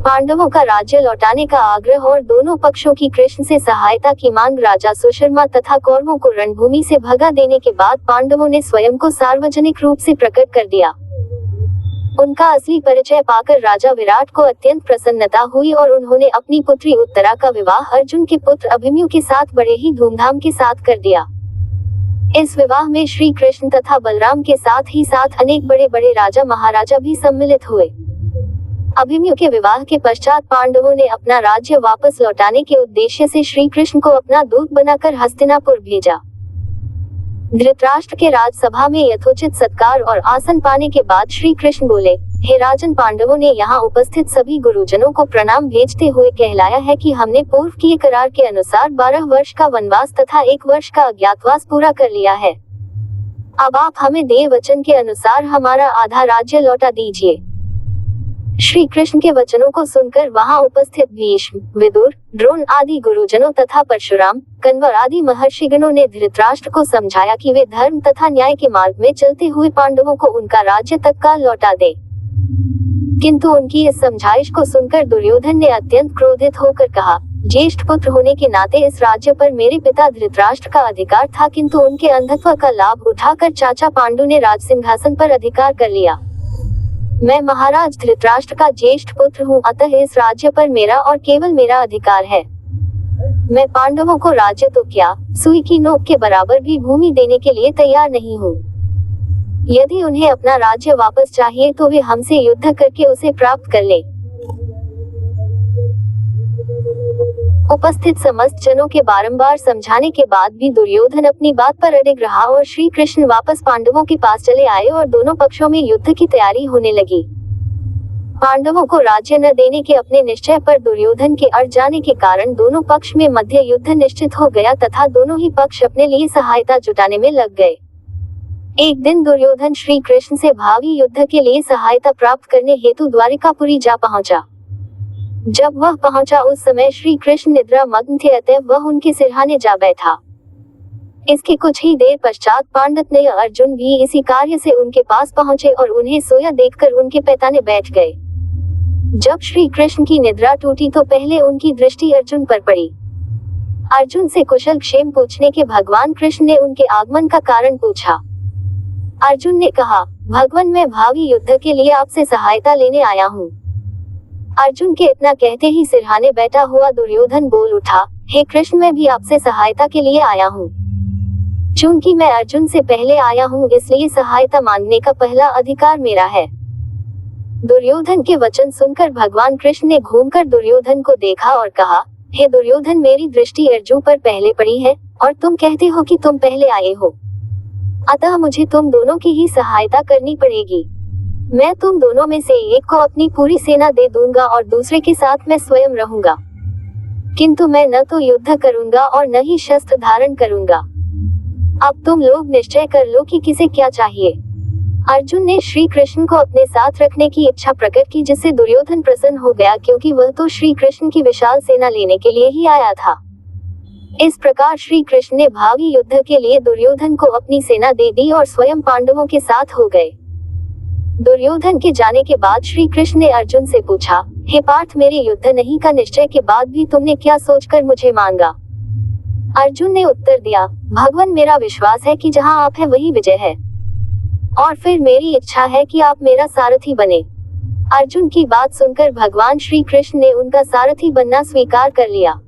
पांडवों का राज्य लौटाने का आग्रह और दोनों पक्षों की कृष्ण से सहायता की मांग राजा सुशर्मा तथा कौरवों को रणभूमि से भगा देने के बाद पांडवों ने स्वयं को सार्वजनिक रूप से प्रकट कर दिया। उनका असली परिचय पाकर राजा विराट को अत्यंत प्रसन्नता हुई और उन्होंने अपनी पुत्री उत्तरा का विवाह अर्जुन के पुत्र अभिमन्यु के साथ बड़े ही धूमधाम के साथ कर दिया। इस विवाह में श्री कृष्ण तथा बलराम के साथ ही साथ अनेक बड़े बड़े राजा महाराजा भी सम्मिलित हुए। अभिमन्यु के विवाह के पश्चात पांडवों ने अपना राज्य वापस लौटाने के उद्देश्य से श्री कृष्ण को अपना दूत बनाकर हस्तिनापुर भेजा। धृतराष्ट्र के राजसभा में यथोचित सत्कार और आसन पाने के बाद श्री कृष्ण बोले, हे राजन, पांडवों ने यहाँ उपस्थित सभी गुरुजनों को प्रणाम भेजते हुए कहलाया है कि हमने पूर्व किए करार के अनुसार 12 वर्ष का वनवास तथा 1 वर्ष का अज्ञातवास पूरा कर लिया है। अब आप हमें देय वचन के अनुसार हमारा आधा राज्य लौटा दीजिए। श्री कृष्ण के वचनों को सुनकर वहां उपस्थित भीष्म, विदुर, द्रोण आदि गुरुजनों तथा परशुराम, कण्वर आदि महर्षिगणों ने धृतराष्ट्र को समझाया कि वे धर्म तथा न्याय के मार्ग में चलते हुए पांडवों को उनका राज्य तत्काल लौटा दे। किंतु उनकी इस समझाइश को सुनकर दुर्योधन ने अत्यंत क्रोधित होकर कहा, ज्येष्ठ पुत्र होने के नाते इस राज्य पर मेरे पिता धृतराष्ट्र का अधिकार था, किंतु उनके अंधत्व का लाभ उठाकर चाचा पांडु ने राज सिंहासन पर अधिकार कर लिया। मैं महाराज धृतराष्ट्र का ज्येष्ठ पुत्र हूँ, अतः इस राज्य पर मेरा और केवल मेरा अधिकार है। मैं पांडवों को राज्य तो क्या, सुई की नोक के बराबर भी भूमि देने के लिए तैयार नहीं हूँ। यदि उन्हें अपना राज्य वापस चाहिए तो वे हमसे युद्ध करके उसे प्राप्त कर ले। उपस्थित समस्त जनों के बारंबार समझाने के बाद भी दुर्योधन अपनी बात पर अडिग रहा और श्री कृष्ण वापस पांडवों के पास चले आए और दोनों पक्षों में युद्ध की तैयारी होने लगी। पांडवों को राज्य न देने के अपने निश्चय पर दुर्योधन के अड़ जाने के कारण दोनों पक्ष में मध्य युद्ध निश्चित हो गया तथा दोनों ही पक्ष अपने लिए सहायता जुटाने में लग गए। एक दिन दुर्योधन श्री कृष्ण से भावी युद्ध के लिए सहायता प्राप्त करने हेतु द्वारिकापुरी जा पहुंचा। जब वह पहुंचा उस समय श्री कृष्ण निद्रा मग्न थे, अतः वह उनके सिरहाने जा बैठा। इसके कुछ ही देर पश्चात पांडुतनय अर्जुन भी इसी कार्य से उनके पास पहुंचे और उन्हें सोया देखकर उनके पैताने बैठ गए। जब श्री कृष्ण की निद्रा टूटी तो पहले उनकी दृष्टि अर्जुन पर पड़ी। अर्जुन से कुशल क्षेम पूछने के भगवान कृष्ण ने उनके आगमन का कारण पूछा। अर्जुन ने कहा, भगवान, मैं भावी युद्ध के लिए आपसे सहायता लेने आया हूँ। अर्जुन के इतना कहते ही सिरहाने बैठा हुआ दुर्योधन बोल उठा, हे कृष्ण, मैं भी आपसे सहायता के लिए आया हूँ। चूंकि मैं अर्जुन से पहले आया हूँ इसलिए सहायता मांगने का पहला अधिकार मेरा है। दुर्योधन के वचन सुनकर भगवान कृष्ण ने घूमकर दुर्योधन को देखा और कहा, हे दुर्योधन, मेरी दृष्टि अर्जुन पर पहले पड़ी है और तुम कहते हो कि तुम पहले आए हो, अतः मुझे तुम दोनों की ही सहायता करनी पड़ेगी। मैं तुम दोनों में से एक को अपनी पूरी सेना दे दूंगा और दूसरे के साथ मैं स्वयं रहूंगा, किंतु मैं न तो युद्ध करूंगा और न ही शस्त्र धारण करूंगा। अब तुम लोग निश्चय कर लो कि किसे क्या चाहिए। अर्जुन ने श्री कृष्ण को अपने साथ रखने की इच्छा प्रकट की, जिससे दुर्योधन प्रसन्न हो गया, क्योंकि वह तो श्री कृष्ण की विशाल सेना लेने के लिए ही आया था। इस प्रकार श्री कृष्ण ने भावी युद्ध के लिए दुर्योधन को अपनी सेना दे दी और स्वयं पांडवों के साथ हो गए। दुर्योधन के जाने के बाद श्री कृष्ण ने अर्जुन से पूछा, हे पार्थ, मेरे युद्ध नहीं का निश्चय के बाद भी तुमने क्या सोचकर मुझे मांगा? अर्जुन ने उत्तर दिया, भगवान, मेरा विश्वास है कि जहां आप हैं वही विजय है, और फिर मेरी इच्छा है कि आप मेरा सारथी बने। अर्जुन की बात सुनकर भगवान श्री कृष्ण ने उनका सारथी बनना स्वीकार कर लिया।